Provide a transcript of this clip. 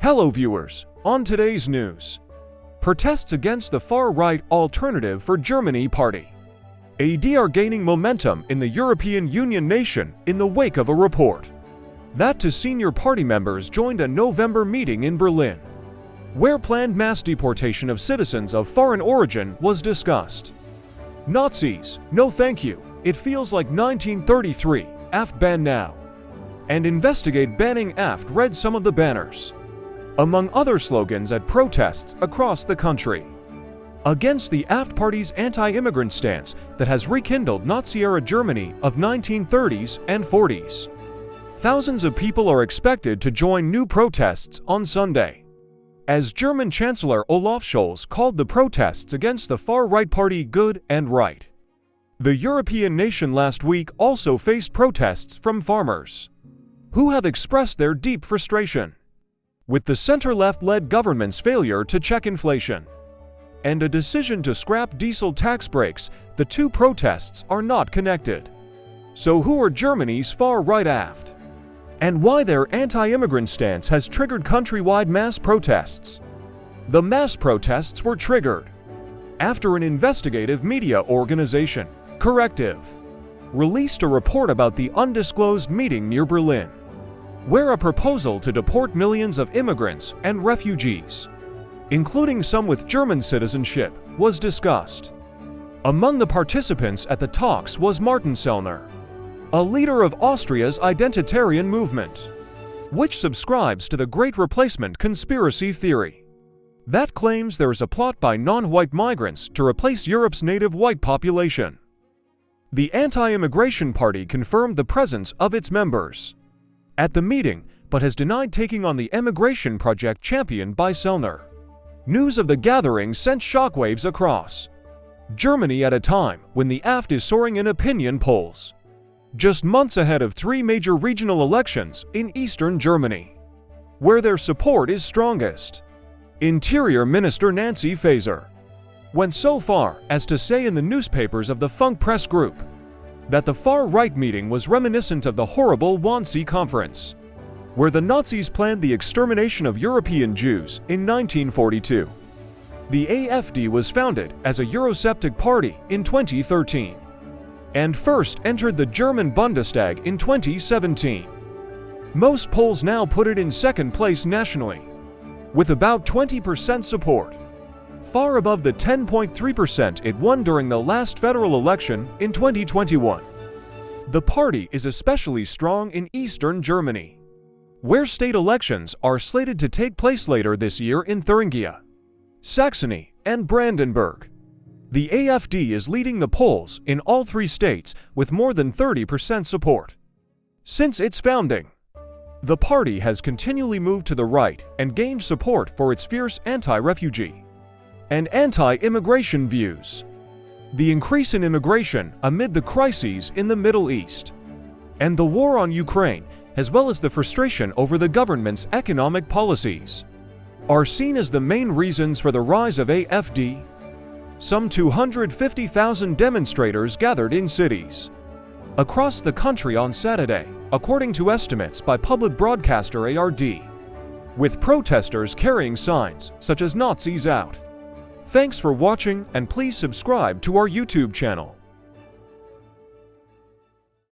Hello viewers, on today's news. Protests against the far-right Alternative for Germany party. AD are gaining momentum in the European Union nation in the wake of a report that two senior party members joined a November meeting in Berlin, where planned mass deportation of citizens of foreign origin was discussed. Nazis, no thank you, it feels like 1933, AfD ban now. And investigate banning AfD read some of the banners, among other slogans at protests across the country, against the AfD party's anti-immigrant stance that has rekindled Nazi-era Germany of 1930s and 40s. Thousands of people are expected to join new protests on Sunday, as German Chancellor Olaf Scholz called the protests against the far-right party good and right. The European nation last week also faced protests from farmers, who have expressed their deep frustration with the center-left-led government's failure to check inflation and a decision to scrap diesel tax breaks. The two protests are not connected. So who are Germany's far-right AfD? And why their anti-immigrant stance has triggered countrywide mass protests? The mass protests were triggered after an investigative media organization, Corrective, released a report about the undisclosed meeting near Berlin, where a proposal to deport millions of immigrants and refugees, including some with German citizenship, was discussed. Among the participants at the talks was Martin Sellner, a leader of Austria's identitarian movement, which subscribes to the Great Replacement conspiracy theory that claims there is a plot by non-white migrants to replace Europe's native white population. The anti-immigration party confirmed the presence of its members at the meeting, but has denied taking on the emigration project championed by Sellner. News of the gathering sent shockwaves across Germany at a time when the AfD is soaring in opinion polls, just months ahead of three major regional elections in eastern Germany, where their support is strongest. Interior Minister Nancy Faeser went so far as to say in the newspapers of the Funk Press Group that the far-right meeting was reminiscent of the horrible Wannsee Conference, where the Nazis planned the extermination of European Jews in 1942. The AfD was founded as a Eurosceptic party in 2013 and first entered the German Bundestag in 2017. Most polls now put it in second place nationally, with about 20% support, far above the 10.3% it won during the last federal election in 2021. The party is especially strong in eastern Germany, where state elections are slated to take place later this year in Thuringia, Saxony, and Brandenburg. The AfD is leading the polls in all three states with more than 30% support. Since its founding, the party has continually moved to the right and gained support for its fierce anti-refugee and anti-immigration views. The increase in immigration amid the crises in the Middle East and the war on Ukraine, as well as the frustration over the government's economic policies, are seen as the main reasons for the rise of AfD. Some 250,000 demonstrators gathered in cities across the country on Saturday, according to estimates by public broadcaster ARD, with protesters carrying signs such as "Nazis out." Thanks for watching, and please subscribe to our YouTube channel.